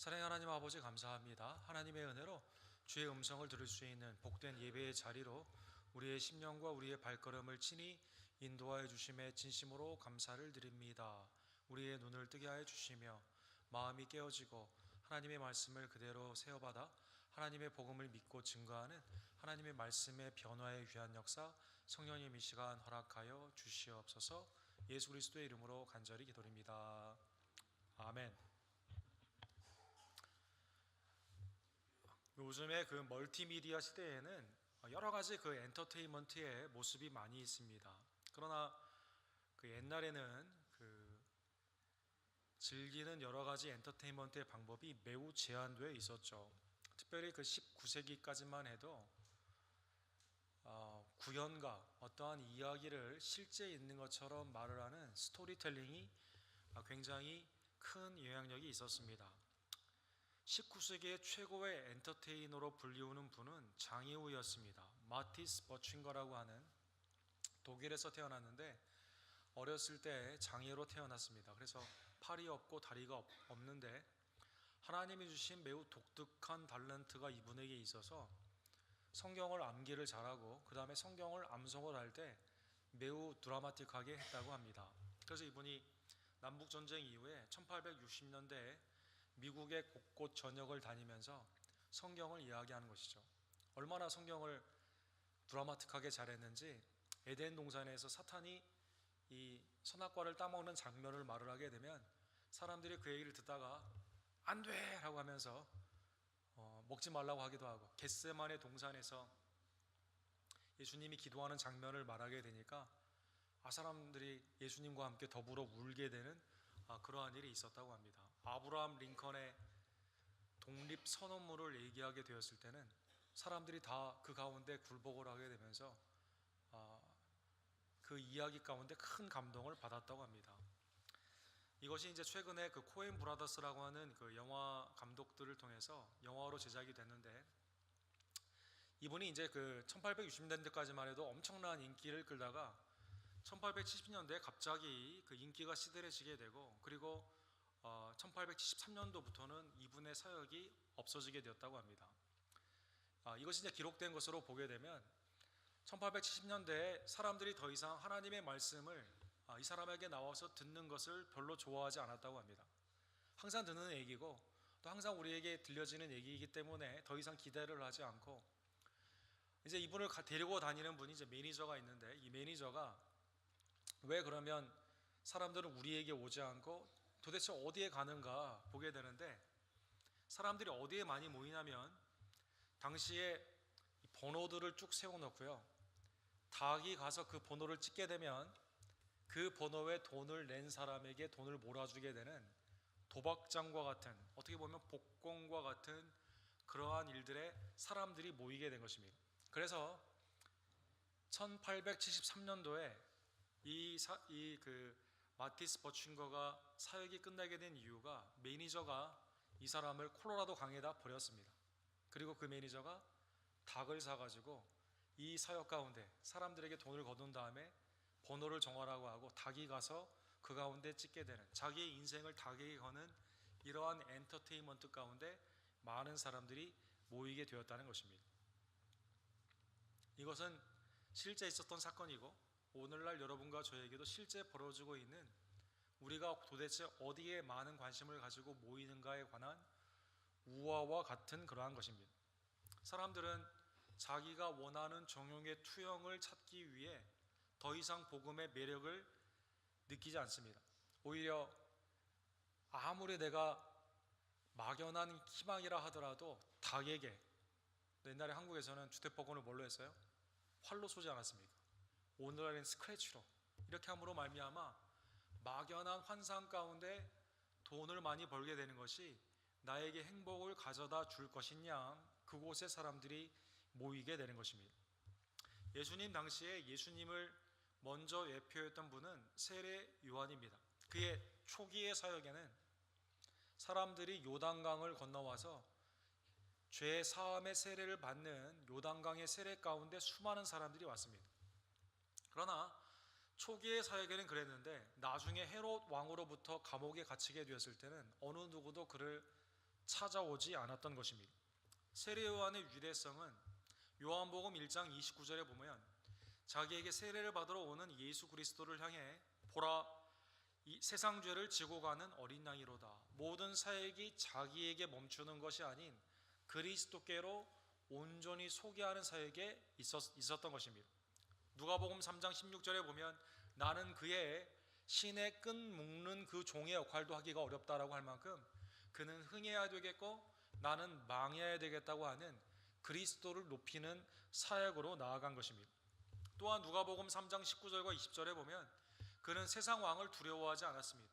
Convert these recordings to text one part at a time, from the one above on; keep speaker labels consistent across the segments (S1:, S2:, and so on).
S1: 사랑의 하나님 아버지, 감사합니다. 하나님의 은혜로 주의 음성을 들을 수 있는 복된 예배의 자리로 우리의 심령과 우리의 발걸음을 친히 인도하여 주심에 진심으로 감사를 드립니다. 우리의 눈을 뜨게 하여 주시며 마음이 깨어지고 하나님의 말씀을 그대로 세어받아 하나님의 복음을 믿고 증거하는 하나님의 말씀의 변화에 귀한 역사 성령님 이 시간 허락하여 주시옵소서. 예수 그리스도의 이름으로 간절히 기도드립니다. 아멘. 요즘에 그 멀티미디어 시대에는 여러 가지 그 엔터테인먼트의 모습이 많이 있습니다. 그러나 그 옛날에는 그 즐기는 여러 가지 엔터테인먼트의 방법이 매우 제한되어 있었죠. 특별히 그 19세기까지만 해도 구현가, 어떠한 이야기를 실제 있는 것처럼 말을 하는 스토리텔링이 굉장히 큰 영향력이 있었습니다. 19세기의 최고의 엔터테이너로 불리우는 분은 장이우였습니다. 마티스 버칭거라고 하는, 독일에서 태어났는데 어렸을 때 장애로 태어났습니다. 그래서 팔이 없고 다리가 없는데 하나님이 주신 매우 독특한 탤런트가 이분에게 있어서 성경을 암기를 잘하고 그 다음에 성경을 암송을 할 때 매우 드라마틱하게 했다고 합니다. 그래서 이분이 남북전쟁 이후에 1860년대에 미국의 곳곳 전역을 다니면서 성경을 이야기하는 것이죠. 얼마나 성경을 드라마틱하게 잘했는지 에덴 동산에서 사탄이 이 선악과를 따먹는 장면을 말을 하게 되면 사람들이 그 얘기를 듣다가 안 돼! 라고 하면서 먹지 말라고 하기도 하고, 겟세마네 동산에서 예수님이 기도하는 장면을 말하게 되니까 사람들이 예수님과 함께 더불어 울게 되는 그러한 일이 있었다고 합니다. 아브라함 링컨의 독립선언문을 얘기하게 되었을 때는 사람들이 다 그 가운데 굴복을 하게 되면서 그 이야기 가운데 큰 감동을 받았다고 합니다. 이것이 이제 최근에 그 코엔 브라더스라고 하는 그 영화 감독들을 통해서 영화로 제작이 됐는데, 이분이 이제 그 1860년대까지만 해도 엄청난 인기를 끌다가 1870년대에 갑자기 그 인기가 시들해지게 되고, 그리고 1873년도부터는 이분의 사역이 없어지게 되었다고 합니다. 이것이 이제 기록된 것으로 보게 되면 1870년대에 사람들이 더 이상 하나님의 말씀을 이 사람에게 나와서 듣는 것을 별로 좋아하지 않았다고 합니다. 항상 듣는 얘기고 또 항상 우리에게 들려지는 얘기이기 때문에 더 이상 기대를 하지 않고, 이제 이분을 데리고 다니는 분이 이제 매니저가 있는데, 이 매니저가 왜 그러면 사람들은 우리에게 오지 않고 도대체 어디에 가는가 보게 되는데, 사람들이 어디에 많이 모이냐면 당시에 번호들을 쭉 세워놓고요, 닭이 가서 그 번호를 찍게 되면 그 번호에 돈을 낸 사람에게 돈을 몰아주게 되는 도박장과 같은, 어떻게 보면 복권과 같은 그러한 일들에 사람들이 모이게 된 것입니다. 그래서 1873년도에 그 마티스 버칭거가 사역이 끝나게 된 이유가, 매니저가 이 사람을 콜로라도 강에다 버렸습니다. 그리고 그 매니저가 닭을 사가지고 이 사역 가운데 사람들에게 돈을 거둔 다음에 번호를 정하라고 하고 닭이 가서 그 가운데 찍게 되는, 자기의 인생을 닭에게 거는 이러한 엔터테인먼트 가운데 많은 사람들이 모이게 되었다는 것입니다. 이것은 실제 있었던 사건이고 오늘날 여러분과 저에게도 실제 벌어지고 있는, 우리가 도대체 어디에 많은 관심을 가지고 모이는가에 관한 우화와 같은 그러한 것입니다. 사람들은 자기가 원하는 정욕의 투영을 찾기 위해 더 이상 복음의 매력을 느끼지 않습니다. 오히려 아무리 내가 막연한 희망이라 하더라도 닭에게, 옛날에 한국에서는 주택복권을 뭘로 했어요? 활로 쏘지 않았습니까? 오늘날엔 스크래치로, 이렇게 함으로 말미암아 막연한 환상 가운데 돈을 많이 벌게 되는 것이 나에게 행복을 가져다 줄 것이냐, 그곳에 사람들이 모이게 되는 것입니다. 예수님 당시에 예수님을 먼저 예표했던 분은 세례 요한입니다. 그의 초기의 사역에는 사람들이 요단강을 건너와서 죄 사함의 세례를 받는 요단강의 세례 가운데 수많은 사람들이 왔습니다. 그러나 초기의 사역에는 그랬는데 나중에 헤롯 왕으로부터 감옥에 갇히게 되었을 때는 어느 누구도 그를 찾아오지 않았던 것입니다. 세례 요한의 위대성은 요한복음 1장 29절에 보면 자기에게 세례를 받으러 오는 예수 그리스도를 향해 보라, 이 세상 죄를 지고 가는 어린 양이로다. 모든 사역이 자기에게 멈추는 것이 아닌 그리스도께로 온전히 소개하는 사역에 있었던 것입니다. 누가복음 3장 16절에 보면 나는 그의 신의 끈 묶는 그 종의 역할도 하기가 어렵다라고 할 만큼 그는 흥해야 되겠고 나는 망해야 되겠다고 하는 그리스도를 높이는 사역으로 나아간 것입니다. 또한 누가복음 3장 19절과 20절에 보면 그는 세상 왕을 두려워하지 않았습니다.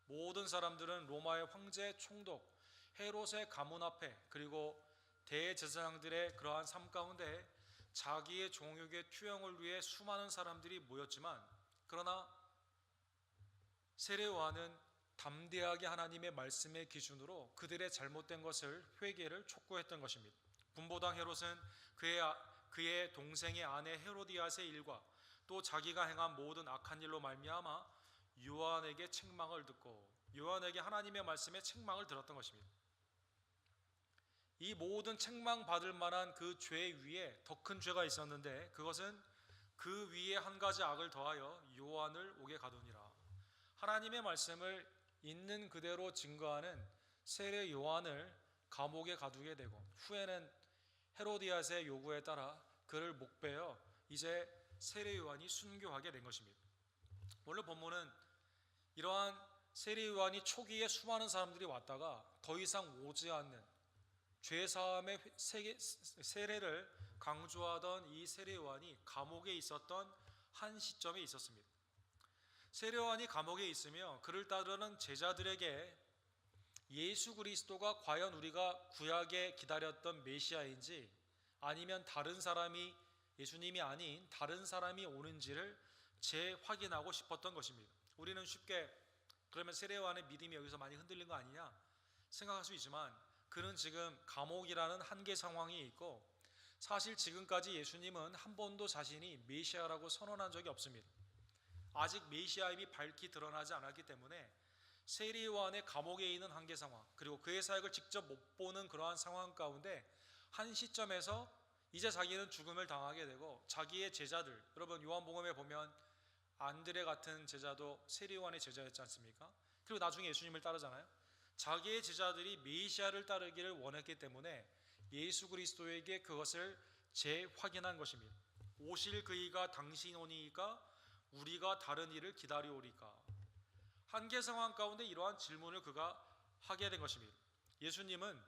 S1: 모든 사람들은 로마의 황제 총독 헤롯의 가문 앞에 그리고 대제사장들의 그러한 삶 가운데 자기의 종육의 투영을 위해 수많은 사람들이 모였지만 그러나 세례 요한은 담대하게 하나님의 말씀의 기준으로 그들의 잘못된 것을 회개를 촉구했던 것입니다. 분보당 헤롯은 그의 동생의 아내 헤로디아스의 일과 또 자기가 행한 모든 악한 일로 말미암아 요한에게 책망을 듣고 요한에게 하나님의 말씀에 책망을 들었던 것입니다. 이 모든 책망받을 만한 그 죄 위에 더 큰 죄가 있었는데 그것은 그 위에 한 가지 악을 더하여 요한을 옥에 가두니라. 하나님의 말씀을 있는 그대로 증거하는 세례 요한을 감옥에 가두게 되고 후에는 헤로디아스의 요구에 따라 그를 목베어 이제 세례 요한이 순교하게 된 것입니다. 오늘 본문은 이러한 세례 요한이 초기에 수많은 사람들이 왔다가 더 이상 오지 않는 죄사함의 세례를 강조하던 이 세례 요한이 감옥에 있었던 한 시점에 있었습니다. 세례 요한이 감옥에 있으며 그를 따르는 제자들에게 예수 그리스도가 과연 우리가 구약에 기다렸던 메시아인지 아니면 다른 사람이 예수님이 아닌 다른 사람이 오는지를 재확인하고 싶었던 것입니다. 우리는 쉽게 그러면 세례 요한의 믿음이 여기서 많이 흔들린 거 아니냐 생각할 수 있지만 그는 지금 감옥이라는 한계 상황이 있고 사실 지금까지 예수님은 한 번도 자신이 메시아라고 선언한 적이 없습니다. 아직 메시아임이 밝히 드러나지 않았기 때문에 세례 요한의 감옥에 있는 한계 상황 그리고 그의 사역을 직접 못 보는 그러한 상황 가운데 한 시점에서 이제 자기는 죽음을 당하게 되고 자기의 제자들 여러분 요한복음에 보면 안드레 같은 제자도 세례 요한의 제자였지 않습니까? 그리고 나중에 예수님을 따르잖아요. 자기의 제자들이 메시아를 따르기를 원했기 때문에 예수 그리스도에게 그것을 재확인한 것입니다. 오실 그이가 당신 오니이까 우리가 다른 일을 기다려오리까. 한계 상황 가운데 이러한 질문을 그가 하게 된 것입니다. 예수님은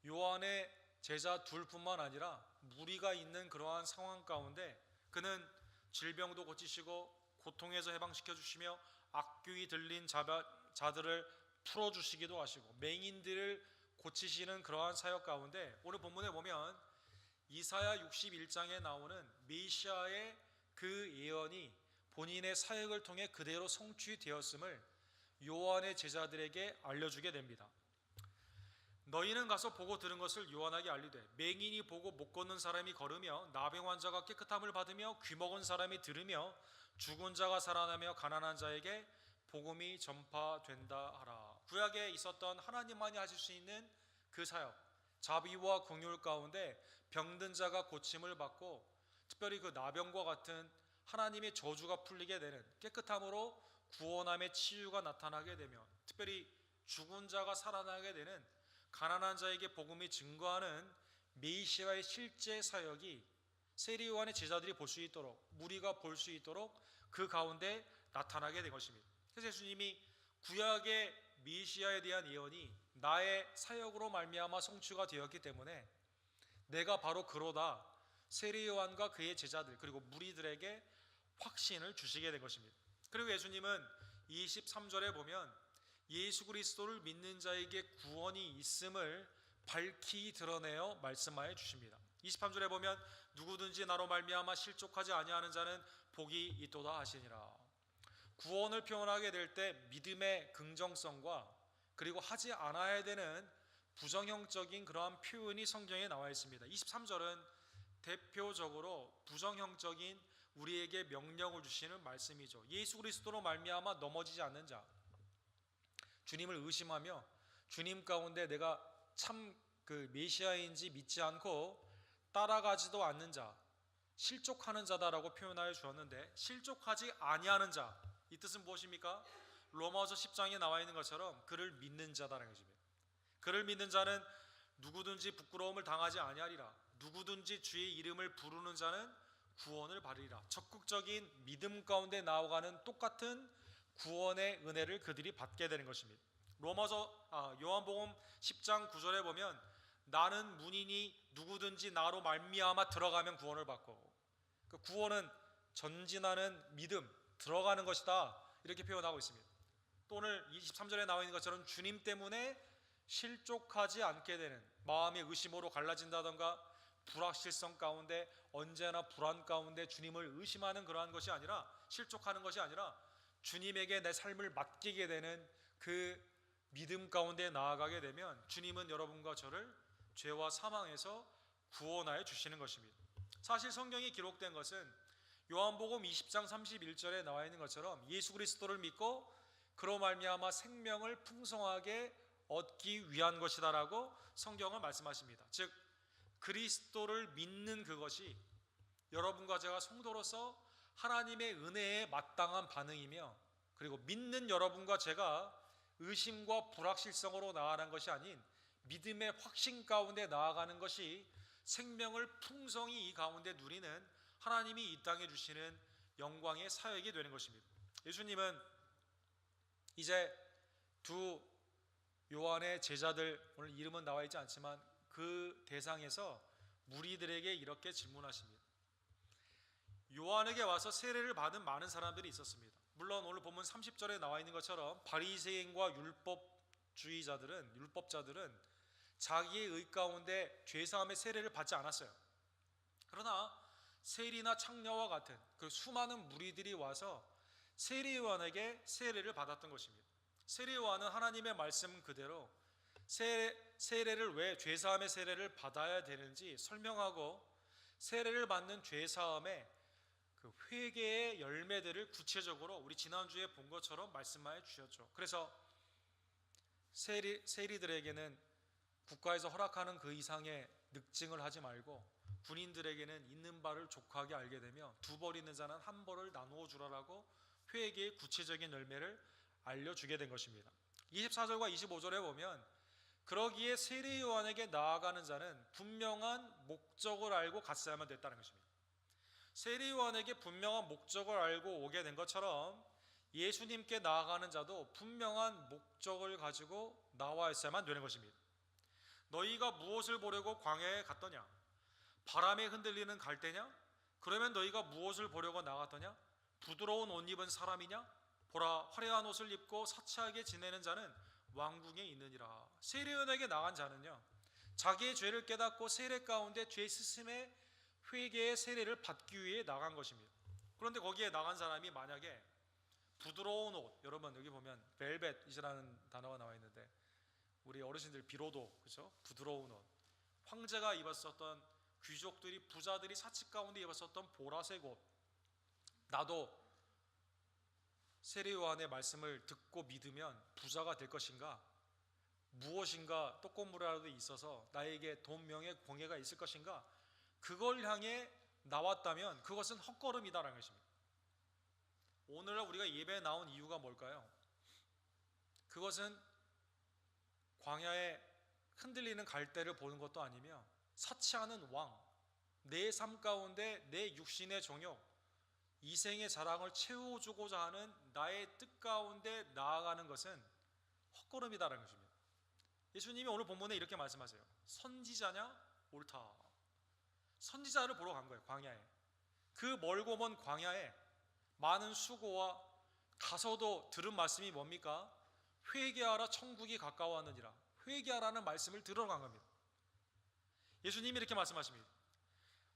S1: 요한의 제자 둘뿐만 아니라 무리가 있는 그러한 상황 가운데 그는 질병도 고치시고 고통에서 해방시켜 주시며 악귀 들린 자들을 풀어주시기도 하시고 맹인들을 고치시는 그러한 사역 가운데 오늘 본문에 보면 이사야 61장에 나오는 메시아의 그 예언이 본인의 사역을 통해 그대로 성취되었음을 요한의 제자들에게 알려주게 됩니다. 너희는 가서 보고 들은 것을 요한에게 알리되 맹인이 보고 못 걷는 사람이 걸으며 나병 환자가 깨끗함을 받으며 귀먹은 사람이 들으며 죽은 자가 살아나며 가난한 자에게 복음이 전파된다 하라. 구약에 있었던 하나님만이 하실 수 있는 그 사역 자비와 긍휼 가운데 병든 자가 고침을 받고 특별히 그 나병과 같은 하나님의 저주가 풀리게 되는 깨끗함으로 구원함의 치유가 나타나게 되며 특별히 죽은 자가 살아나게 되는 가난한 자에게 복음이 증거하는 메시아의 실제 사역이 세례 요한의 제자들이 볼 수 있도록 무리가 볼 수 있도록 그 가운데 나타나게 된 것입니다. 그래서 예수님이 구약의 메시아에 대한 예언이 나의 사역으로 말미암아 성취가 되었기 때문에 내가 바로 그로다 세례 요한과 그의 제자들 그리고 무리들에게 확신을 주시게 된 것입니다. 그리고 예수님은 23절에 보면 예수 그리스도를 믿는 자에게 구원이 있음을 밝히 드러내어 말씀하여 주십니다. 23절에 보면 누구든지 나로 말미암아 실족하지 아니하는 자는 복이 있도다 하시니라. 구원을 표현하게 될 때 믿음의 긍정성과 그리고 하지 않아야 되는 부정형적인 그러한 표현이 성경에 나와 있습니다. 23절은 대표적으로 부정형적인 우리에게 명령을 주시는 말씀이죠. 예수 그리스도로 말미암아 넘어지지 않는 자, 주님을 의심하며 주님 가운데 내가 참 그 메시아인지 믿지 않고 따라가지도 않는 자, 실족하는 자다라고 표현하여 주었는데, 실족하지 아니하는 자, 이 뜻은 무엇입니까? 로마서 10장에 나와 있는 것처럼 그를 믿는 자다라는 것입니다. 그를 믿는 자는 누구든지 부끄러움을 당하지 아니하리라. 누구든지 주의 이름을 부르는 자는 구원을 받으리라. 적극적인 믿음 가운데 나아가는 똑같은 구원의 은혜를 그들이 받게 되는 것입니다. 요한복음 10장 9절에 보면 나는 문이니 누구든지 나로 말미암아 들어가면 구원을 받고, 그 구원은 전진하는 믿음, 들어가는 것이다, 이렇게 표현하고 있습니다. 또 오늘 23절에 나와 있는 것처럼 주님 때문에 실족하지 않게 되는, 마음의 의심으로 갈라진다던가 불확실성 가운데, 언제나 불안 가운데 주님을 의심하는 그러한 것이 아니라, 실족하는 것이 아니라 주님에게 내 삶을 맡기게 되는 그 믿음 가운데 나아가게 되면 주님은 여러분과 저를 죄와 사망에서 구원하여 주시는 것입니다. 사실 성경이 기록된 것은 요한복음 20장 31절에 나와 있는 것처럼 예수 그리스도를 믿고 그로 말미암아 생명을 풍성하게 얻기 위한 것이다라고 성경은 말씀하십니다. 즉 그리스도를 믿는 그것이 여러분과 제가 성도로서 하나님의 은혜에 마땅한 반응이며, 그리고 믿는 여러분과 제가 의심과 불확실성으로 나아가는 것이 아닌 믿음의 확신 가운데 나아가는 것이 생명을 풍성히 이 가운데 누리는 하나님이 이 땅에 주시는 영광의 사역이 되는 것입니다. 예수님은 이제 두 요한의 제자들, 오늘 이름은 나와 있지 않지만 그 대상에서 무리들에게 이렇게 질문하십니다. 요한에게 와서 세례를 받은 많은 사람들이 있었습니다. 물론 오늘 본문 30절에 나와 있는 것처럼 바리새인과 율법자들은 자기의 의 가운데 죄사함의 세례를 받지 않았어요. 그러나 세리나 창녀와 같은 그 수많은 무리들이 와서 세례 요한에게 세례를 받았던 것입니다. 세례 요한은 하나님의 말씀 그대로 세례를, 왜 죄사함의 세례를 받아야 되는지 설명하고, 세례를 받는 죄사함의 그 회개의 열매들을 구체적으로 우리 지난주에 본 것처럼 말씀하여 주셨죠. 그래서 세리들에게는 국가에서 허락하는 그 이상의 늑증을 하지 말고, 군인들에게는 있는 바를 족하게 알게 되며 두 벌 있는 자는 한 벌을 나누어 주라라고 회개의 구체적인 열매를 알려주게 된 것입니다. 24절과 25절에 보면 그러기에 세례 요한에게 나아가는 자는 분명한 목적을 알고 갔어야만 됐다는 것입니다. 세례 요한에게 분명한 목적을 알고 오게 된 것처럼 예수님께 나아가는 자도 분명한 목적을 가지고 나와있어야만 되는 것입니다. 너희가 무엇을 보려고 광야에 갔더냐? 바람에 흔들리는 갈대냐? 그러면 너희가 무엇을 보려고 나갔더냐? 부드러운 옷 입은 사람이냐? 보라, 화려한 옷을 입고 사치하게 지내는 자는 왕궁에 있느니라. 세례 요한에게 나간 자는요, 자기의 죄를 깨닫고 세례 가운데 죄 스스럼의 회개의 세례를 받기 위해 나간 것입니다. 그런데 거기에 나간 사람이 만약에 부드러운 옷, 여러분 여기 보면 벨벳이라는 단어가 나와 있는데 우리 어르신들 비로도, 그렇죠? 부드러운 옷, 황제가 입었었던, 귀족들이, 부자들이 사치 가운데 입었었던 보라색 옷, 나도 세례 요한의 말씀을 듣고 믿으면 부자가 될 것인가, 무엇인가 떡고물이라도 있어서 나에게 돈, 명예, 공예가 있을 것인가, 그걸 향해 나왔다면 그것은 헛걸음이다라는 것입니다. 오늘날 우리가 예배에 나온 이유가 뭘까요? 그것은 광야에 흔들리는 갈대를 보는 것도 아니며 사치하는 왕, 내 삶 가운데 내 육신의 정욕, 이생의 자랑을 채워주고자 하는 나의 뜻 가운데 나아가는 것은 헛걸음이다라는 것입니다. 예수님이 오늘 본문에 이렇게 말씀하세요. 선지자냐? 옳다. 선지자를 보러 간 거예요, 광야에. 그 멀고 먼 광야에 많은 수고와 가서도 들은 말씀이 뭡니까? 회개하라, 천국이 가까워하느니라. 회개하라는 말씀을 들으러 간 겁니다. 예수님이 이렇게 말씀하십니다.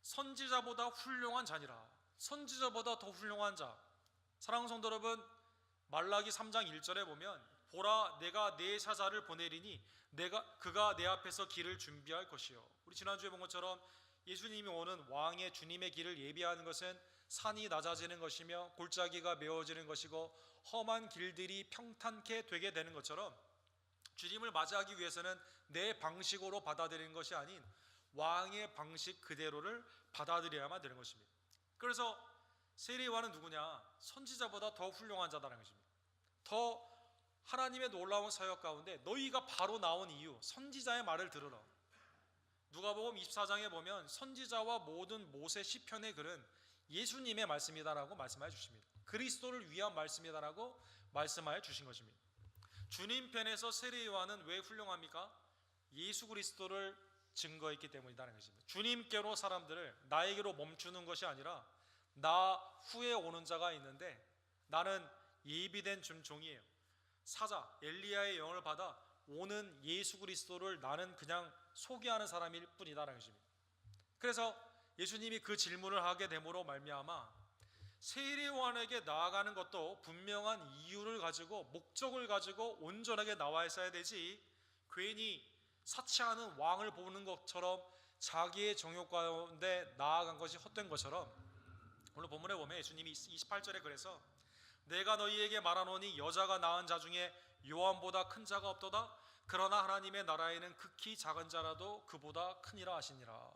S1: 선지자보다 훌륭한 자니라. 선지자보다 더 훌륭한 자. 사랑하는 성도 여러분, 말라기 3장 1절에 보면 보라, 내가 내 사자를 보내리니 그가 내 앞에서 길을 준비할 것이요. 우리 지난주에 본 것처럼 예수님이 오는 왕의 주님의 길을 예비하는 것은 산이 낮아지는 것이며 골짜기가 메워지는 것이고 험한 길들이 평탄케 되게 되는 것처럼 주님을 맞이하기 위해서는 내 방식으로 받아들이는 것이 아닌 왕의 방식 그대로를 받아들여야만 되는 것입니다. 그래서 세례요한은 누구냐? 선지자보다 더 훌륭한 자다라는 것입니다. 더 하나님의 놀라운 사역 가운데 너희가 바로 나온 이유, 선지자의 말을 들으라. 누가복음 24장에 보면 선지자와 모든 모세 시편의 글은 예수님의 말씀이다라고 말씀해 주십니다. 그리스도를 위한 말씀이다라고 말씀하여 주신 것입니다. 주님 편에서 세례요한은 왜 훌륭합니까? 예수 그리스도를 증거했기 때문이라는 것입니다. 주님께로 사람들을 나에게로 멈추는 것이 아니라 나 후에 오는 자가 있는데 나는 예비된 종이에요. 사자 엘리야의 영을 받아 오는 예수 그리스도를 나는 그냥 소개하는 사람일 뿐이다라는 것입니다. 그래서 예수님이 그 질문을 하게 됨으로 말미암아 세례요한에게 나아가는 것도 분명한 이유를 가지고 목적을 가지고 온전하게 나와 있어야 되지, 괜히 사치하는 왕을 보는 것처럼 자기의 정욕 가운데 나아간 것이 헛된 것처럼 오늘 본문에 보면 예수님이 28절에 그래서 내가 너희에게 말하노니 여자가 낳은 자 중에 요한보다 큰 자가 없도다. 그러나 하나님의 나라에는 극히 작은 자라도 그보다 크니라 하시니라.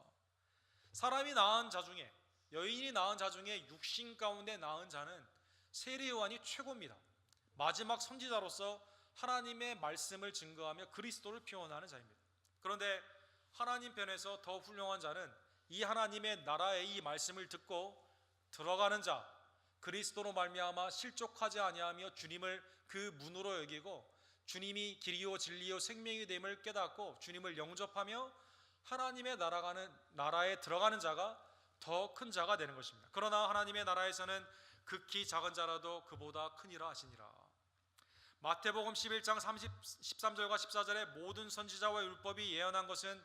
S1: 사람이 낳은 자 중에, 여인이 낳은 자 중에 육신 가운데 낳은 자는 세례요한이 최고입니다. 마지막 선지자로서 하나님의 말씀을 증거하며 그리스도를 표현하는 자입니다. 그런데 하나님 편에서 더 훌륭한 자는 이 하나님의 나라의 이 말씀을 듣고 들어가는 자, 그리스도로 말미암아 실족하지 아니하며 주님을 그 문으로 여기고 주님이 길이요 진리요 생명이 됨을 깨닫고 주님을 영접하며 하나님의 나라에 들어가는 자가 더 큰 자가 되는 것입니다. 그러나 하나님의 나라에서는 극히 작은 자라도 그보다 크니라 하시니라. 마태복음 11장 13절과 14절에 모든 선지자와 율법이 예언한 것은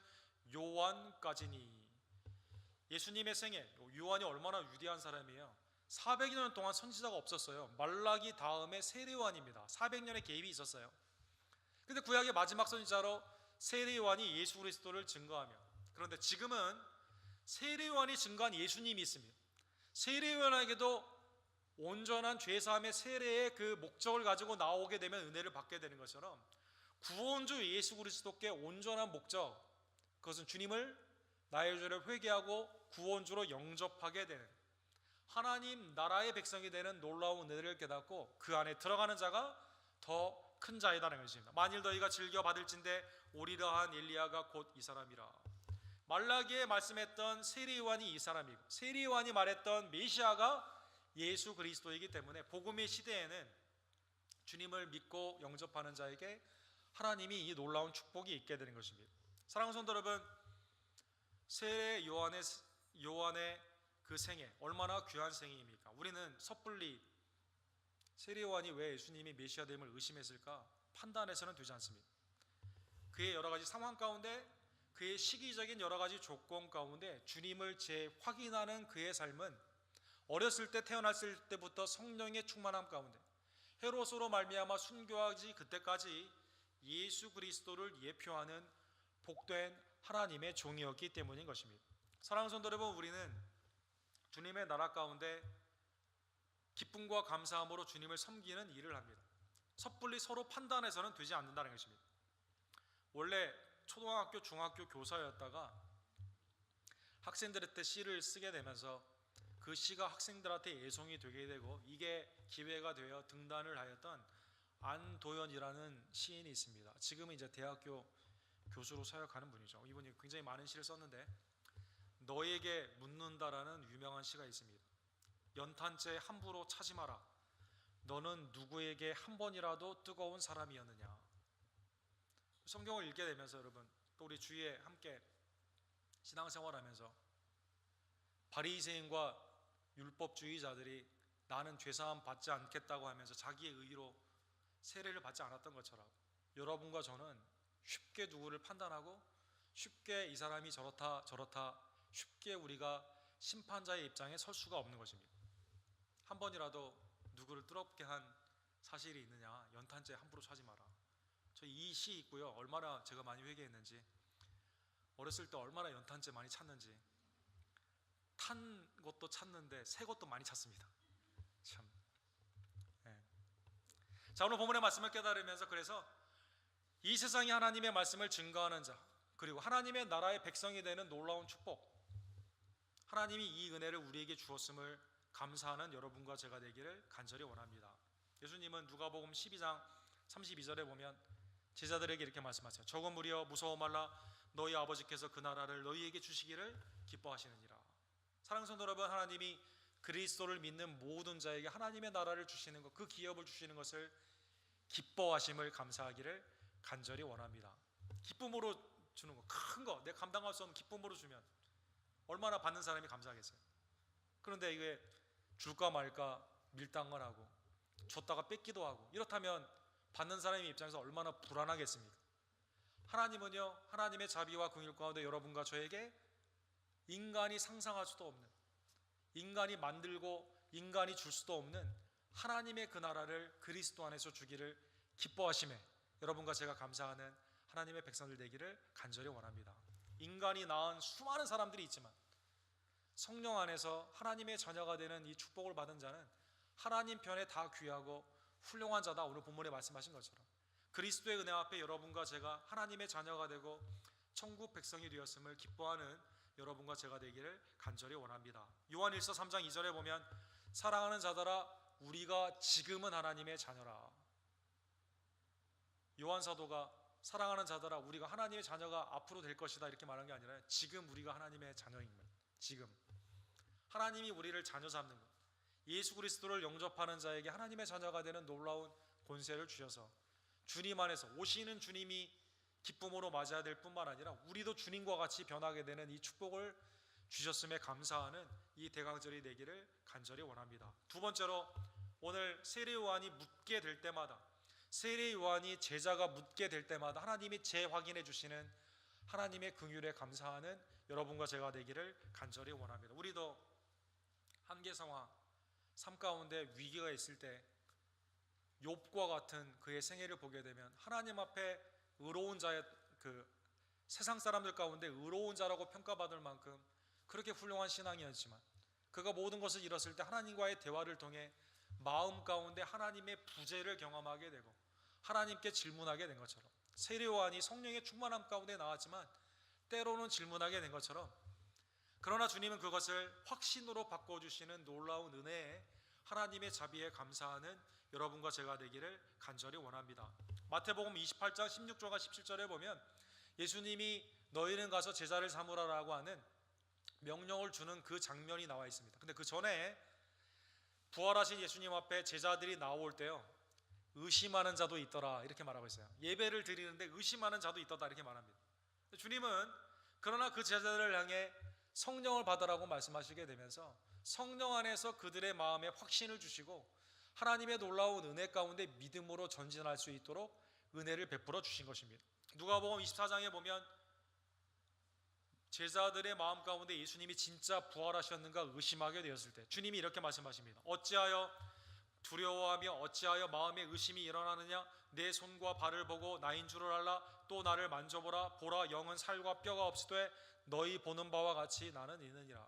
S1: 요한까지니. 예수님의 생애, 요한이 얼마나 위대한 사람이에요. 400년 동안 선지자가 없었어요. 말라기 다음에 세례요한입니다. 400년의 개입이 있었어요. 근데 구약의 마지막 선지자로 세례요한이 예수 그리스도를 증거하며, 그런데 지금은 세례요한이 증거한 예수님이 있습니다. 세례요한에게도 온전한 죄사함의 세례의 그 목적을 가지고 나오게 되면 은혜를 받게 되는 것처럼 구원주 예수 그리스도께 온전한 목적, 그것은 주님을 나의 죄를 회개하고 구원주로 영접하게 되는 하나님 나라의 백성이 되는 놀라운 은혜를 깨닫고 그 안에 들어가는 자가 더 큰 자이다라는 것입니다. 만일 너희가 즐겨 받을진대 오리라 한 엘리야가 곧 이 사람이라. 말라기에 말씀했던 세례요한이 이 사람이고 세례요한이 말했던 메시아가 예수 그리스도이기 때문에 복음의 시대에는 주님을 믿고 영접하는 자에게 하나님이 이 놀라운 축복이 있게 되는 것입니다. 사랑하는 성도 여러분, 세례 요한의 그 생애 얼마나 귀한 생애입니까? 우리는 섣불리 세례 요한이 왜 예수님이 메시아됨을 의심했을까 판단해서는 되지 않습니다. 그의 여러 가지 상황 가운데, 그의 시기적인 여러 가지 조건 가운데 주님을 재확인하는 그의 삶은 어렸을 때 태어났을 때부터 성령의 충만함 가운데 헤롯으로 말미암아 순교하지 그때까지 예수 그리스도를 예표하는 복된 하나님의 종이었기 때문인 것입니다. 사랑하는 성도 여러분, 우리는 주님의 나라 가운데 기쁨과 감사함으로 주님을 섬기는 일을 합니다. 섣불리 서로 판단해서는 되지 않는다는 것입니다. 원래 초등학교, 중학교 교사였다가 학생들한테 시를 쓰게 되면서 그 시가 학생들한테 예송이 되게 되고 이게 기회가 되어 등단을 하였던 안도연이라는 시인이 있습니다. 지금은 이제 대학교 교수로 사역하는 분이죠. 이분이 굉장히 많은 시를 썼는데 너에게 묻는다라는 유명한 시가 있습니다. 연탄재 함부로 차지 마라. 너는 누구에게 한 번이라도 뜨거운 사람이었느냐. 성경을 읽게 되면서 여러분, 또 우리 주위에 함께 신앙생활하면서 바리새인과 율법주의자들이 나는 죄사함 받지 않겠다고 하면서 자기의 의로 세례를 받지 않았던 것처럼 여러분과 저는 쉽게 누구를 판단하고 쉽게 이 사람이 저렇다 쉽게 우리가 심판자의 입장에 설 수가 없는 것입니다. 한 번이라도 누구를 뜨겁게 한 사실이 있느냐. 연탄재 함부로 차지 마라. 저 이 시 있고요, 얼마나 제가 많이 회개했는지, 어렸을 때 얼마나 연탄재 많이 찾는지, 탄 것도 찾는데 새 것도 많이 찾습니다. 참. 네. 자, 오늘 본문의 말씀을 깨달으면서 그래서 이 세상에 하나님의 말씀을 증거하는 자, 그리고 하나님의 나라의 백성이 되는 놀라운 축복, 하나님이 이 은혜를 우리에게 주었음을 감사하는 여러분과 제가 되기를 간절히 원합니다. 예수님은 누가복음 12장 32절에 보면 제자들에게 이렇게 말씀하세요. 적은 무리여 무서워 말라. 너희 아버지께서 그 나라를 너희에게 주시기를 기뻐하시느니라. 사랑하는 성도 여러분, 하나님이 그리스도를 믿는 모든 자에게 하나님의 나라를 주시는 것, 그 기업을 주시는 것을 기뻐하심을 감사하기를 간절히 원합니다. 기쁨으로 주는 거, 큰 거, 내가 감당할 수 없는 기쁨으로 주면 얼마나 받는 사람이 감사하겠어요. 그런데 이게 줄까 말까 밀당을 하고 줬다가 뺏기도 하고 이렇다면 받는 사람의 입장에서 얼마나 불안하겠습니까? 하나님은요, 하나님의 자비와 긍휼 가운데 여러분과 저에게 인간이 상상할 수도 없는, 인간이 만들고 인간이 줄 수도 없는 하나님의 그 나라를 그리스도 안에서 주기를 기뻐하심에 여러분과 제가 감사하는 하나님의 백성들 되기를 간절히 원합니다. 인간이 낳은 수많은 사람들이 있지만 성령 안에서 하나님의 자녀가 되는 이 축복을 받은 자는 하나님 편에 다 귀하고 훌륭한 자다. 오늘 본문에 말씀하신 것처럼 그리스도의 은혜 앞에 여러분과 제가 하나님의 자녀가 되고 천국 백성이 되었음을 기뻐하는 여러분과 제가 되기를 간절히 원합니다. 요한일서 3장 2절에 보면 사랑하는 자들아 우리가 지금은 하나님의 자녀라. 요한 사도가 사랑하는 자들아 우리가 하나님의 자녀가 앞으로 될 것이다 이렇게 말한 게 아니라 지금 우리가 하나님의 자녀인 것. 지금 하나님이 우리를 자녀 삼는 것, 예수 그리스도를 영접하는 자에게 하나님의 자녀가 되는 놀라운 권세를 주셔서 주님 안에서 오시는 주님이 기쁨으로 맞아야 될 뿐만 아니라 우리도 주님과 같이 변하게 되는 이 축복을 주셨음에 감사하는 이 대강절이 되기를 간절히 원합니다. 두 번째로 오늘 세례 요한이 묻게 될 때마다, 세례 요한이 제자가 묻게 될 때마다 하나님이 재확인해 주시는 하나님의 긍휼에 감사하는 여러분과 제가 되기를 간절히 원합니다. 우리도 한계 상황, 삶 가운데 위기가 있을 때 욥과 같은 그의 생애를 보게 되면 하나님 앞에 의로운 자의 그 세상 사람들 가운데 의로운 자라고 평가받을 만큼 그렇게 훌륭한 신앙이었지만 그가 모든 것을 잃었을 때 하나님과의 대화를 통해 마음 가운데 하나님의 부재를 경험하게 되고 하나님께 질문하게 된 것처럼 세례 요한이 성령의 충만함 가운데 나왔지만 때로는 질문하게 된 것처럼 그러나 주님은 그것을 확신으로 바꿔주시는 놀라운 은혜에 하나님의 자비에 감사하는 여러분과 제가 되기를 간절히 원합니다. 마태복음 28장 16절과 17절에 보면 예수님이 너희는 가서 제자를 삼으라라고 하는 명령을 주는 그 장면이 나와 있습니다. 근데 그 전에 부활하신 예수님 앞에 제자들이 나올 때요, 의심하는 자도 있더라 이렇게 말하고 있어요. 예배를 드리는데 의심하는 자도 있더라 이렇게 말합니다. 주님은 그러나 그 제자들을 향해 성령을 받으라고 말씀하시게 되면서 성령 안에서 그들의 마음에 확신을 주시고 하나님의 놀라운 은혜 가운데 믿음으로 전진할 수 있도록 은혜를 베풀어 주신 것입니다. 누가복음 24장에 보면 제자들의 마음 가운데 예수님이 진짜 부활하셨는가 의심하게 되었을 때 주님이 이렇게 말씀하십니다. 어찌하여 두려워하며 어찌하여 마음에 의심이 일어나느냐? 내 손과 발을 보고 나인 줄을 알라. 또 나를 만져보라. 보라, 영은 살과 뼈가 없으되 너희 보는 바와 같이 나는 있느니라.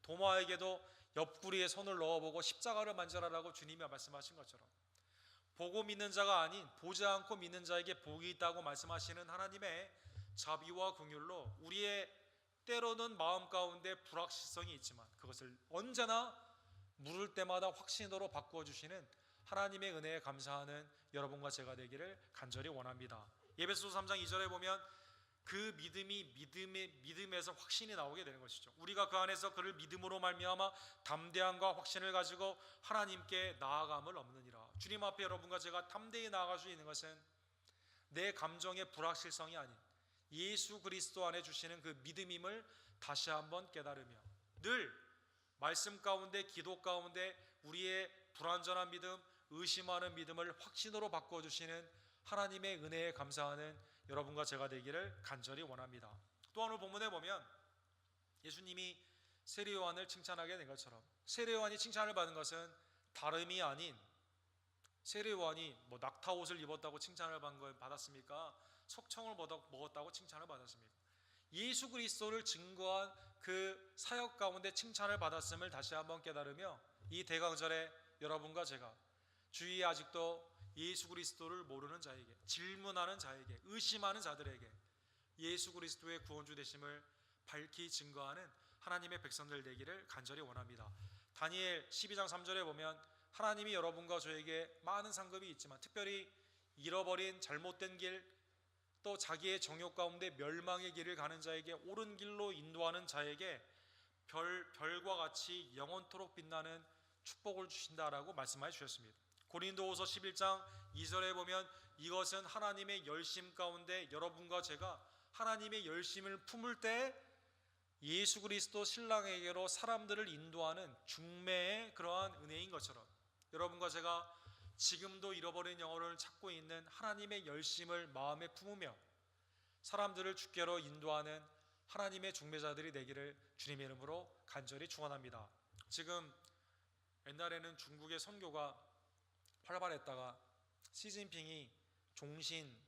S1: 도마에게도 옆구리에 손을 넣어보고 십자가를 만져라라고 주님이 말씀하신 것처럼 보고 믿는 자가 아닌 보지 않고 믿는 자에게 복이 있다고 말씀하시는 하나님의 자비와 긍휼로 우리의 때로는 마음 가운데 불확실성이 있지만 그것을 언제나 물을 때마다 확신으로 바꾸어 주시는 하나님의 은혜에 감사하는 여러분과 제가 되기를 간절히 원합니다. 에베소서 3장 2절에 보면 그 믿음이 믿음에서 확신이 나오게 되는 것이죠. 우리가 그 안에서 그를 믿음으로 말미암아 담대함과 확신을 가지고 하나님께 나아감을 얻느니라. 주님 앞에 여러분과 제가 담대히 나아갈 수 있는 것은 내 감정의 불확실성이 아닌 예수 그리스도 안에 주시는 그 믿음임을 다시 한번 깨달으며 늘 말씀 가운데 기도 가운데 우리의 불완전한 믿음, 의심하는 믿음을 확신으로 바꿔주시는 하나님의 은혜에 감사하는 여러분과 제가 되기를 간절히 원합니다. 또 오늘 본문에 보면 예수님이 세례 요한을 칭찬하게 된 것처럼 세례 요한이 칭찬을 받은 것은 다름이 아닌 세례 요한이 낙타 옷을 입었다고 칭찬을 받았습니까? 석청을 먹었다고 칭찬을 받았습니까? 예수 그리스도를 증거한 그 사역 가운데 칭찬을 받았음을 다시 한번 깨달으며 이 대강절에 여러분과 제가 주위에 아직도 예수 그리스도를 모르는 자에게, 질문하는 자에게, 의심하는 자들에게 예수 그리스도의 구원주 되심을 밝히 증거하는 하나님의 백성들 되기를 간절히 원합니다. 다니엘 12장 3절에 보면 하나님이 여러분과 저에게 많은 상급이 있지만 특별히 잃어버린 잘못된 길, 또 자기의 정욕 가운데 멸망의 길을 가는 자에게 옳은 길로 인도하는 자에게 별과 같이 영원토록 빛나는 축복을 주신다라고 말씀하여 주셨습니다. 고린도후서 11장 2절에 보면 이것은 하나님의 열심 가운데 여러분과 제가 하나님의 열심을 품을 때 예수 그리스도 신랑에게로 사람들을 인도하는 중매의 그러한 은혜인 것처럼 여러분과 제가 지금도 잃어버린 영혼을 찾고 있는 하나님의 열심을 마음에 품으며 사람들을 주께로 인도하는 하나님의 중매자들이 되기를 주님의 이름으로 간절히 축원합니다. 지금 옛날에는 중국의 선교가 활발했다가 시진핑이 종신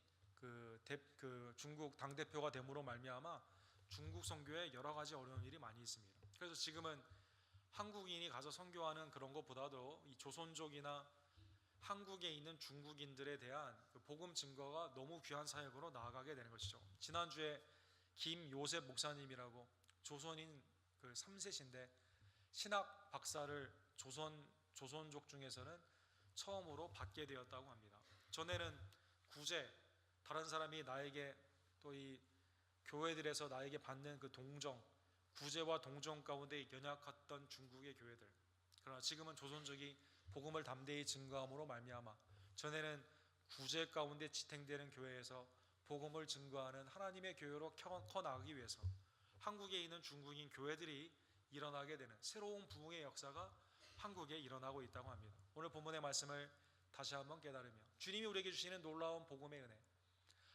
S1: 중국 당대표가 됨으로 말미암아 중국 선교에 여러 가지 어려운 일이 많이 있습니다. 그래서 지금은 한국인이 가서 선교하는 그런 것보다도 이 조선족이나 한국에 있는 중국인들에 대한 복음 증거가 너무 귀한 사역으로 나아가게 되는 것이죠. 지난주에 김요셉 목사님이라고 조선인 3세신데 신학 박사를 조선족 중에서는 처음으로 받게 되었다고 합니다. 전에는 구제, 다른 사람이 나에게 또 이 교회들에서 나에게 받는 그 동정, 구제와 동정 가운데 연약했던 중국의 교회들, 그러나 지금은 조선족이 복음을 담대히 증거함으로 말미암아 전에는 구제 가운데 지탱되는 교회에서 복음을 증거하는 하나님의 교회로 커나가기 위해서 한국에 있는 중국인 교회들이 일어나게 되는 새로운 부흥의 역사가 한국에 일어나고 있다고 합니다. 오늘 본문의 말씀을 다시 한번 깨달으며 주님이 우리에게 주시는 놀라운 복음의 은혜,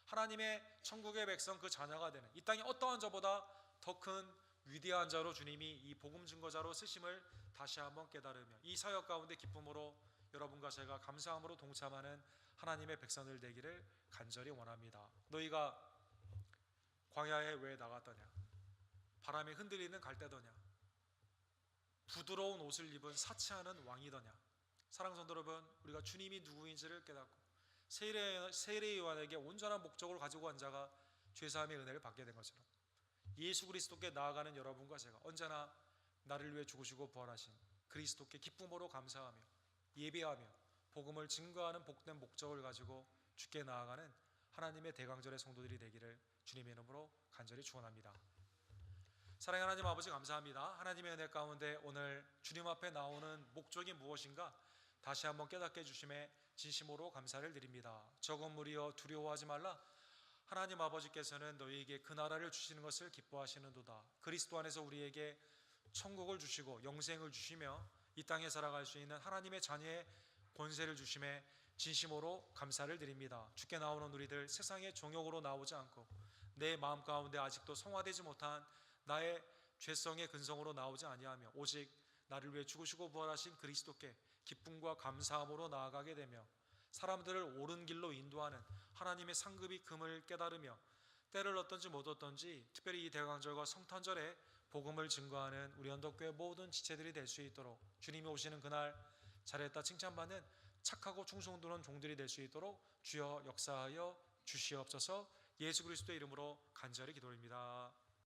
S1: 하나님의 천국의 백성 그 자녀가 되는 이 땅에 어떠한 자보다 더 큰 위대한 자로 주님이 이 복음 증거자로 쓰심을 다시 한번 깨달으며 이 사역 가운데 기쁨으로 여러분과 제가 감사함으로 동참하는 하나님의 백성들 되기를 간절히 원합니다. 너희가 광야에 왜 나갔더냐? 바람에 흔들리는 갈대더냐? 부드러운 옷을 입은 사치하는 왕이더냐? 사랑하는 성도 여러분, 우리가 주님이 누구인지를 깨닫고 세례 요한에게 온전한 목적을 가지고 온 자가 죄사함의 은혜를 받게 된 것처럼 예수 그리스도께 나아가는 여러분과 제가 언제나 나를 위해 죽으시고 부활하신 그리스도께 기쁨으로 감사하며 예배하며 복음을 증거하는 복된 목적을 가지고 주께 나아가는 하나님의 대강절의 성도들이 되기를 주님의 이름으로 간절히 축원합니다. 사랑하는 하나님 아버지 감사합니다. 하나님의 은혜 가운데 오늘 주님 앞에 나오는 목적이 무엇인가 다시 한번 깨닫게 해주심에 진심으로 감사를 드립니다. 적은 무리여 두려워하지 말라. 하나님 아버지께서는 너희에게 그 나라를 주시는 것을 기뻐하시는도다. 그리스도 안에서 우리에게 천국을 주시고 영생을 주시며 이 땅에 살아갈 수 있는 하나님의 자녀의 권세를 주심에 진심으로 감사를 드립니다. 주께 나오는 우리들 세상의 종욕으로 나오지 않고 내 마음 가운데 아직도 성화되지 못한 나의 죄성의 근성으로 나오지 아니하며 오직 나를 위해 죽으시고 부활하신 그리스도께 기쁨과 감사함으로 나아가게 되며 사람들을 옳은 길로 인도하는 하나님의 상급이 금을 깨달으며 때를 얻든지 못 얻든지 특별히 이 대강절과 성탄절에 복음을 증거하는 우리 언덕교회 모든 지체들이 될 수 있도록 주님이 오시는 그날 잘했다 칭찬받는 착하고 충성도는 종들이 될 수 있도록 주여 역사하여 주시옵소서. 예수 그리스도의 이름으로 간절히 기도드립니다.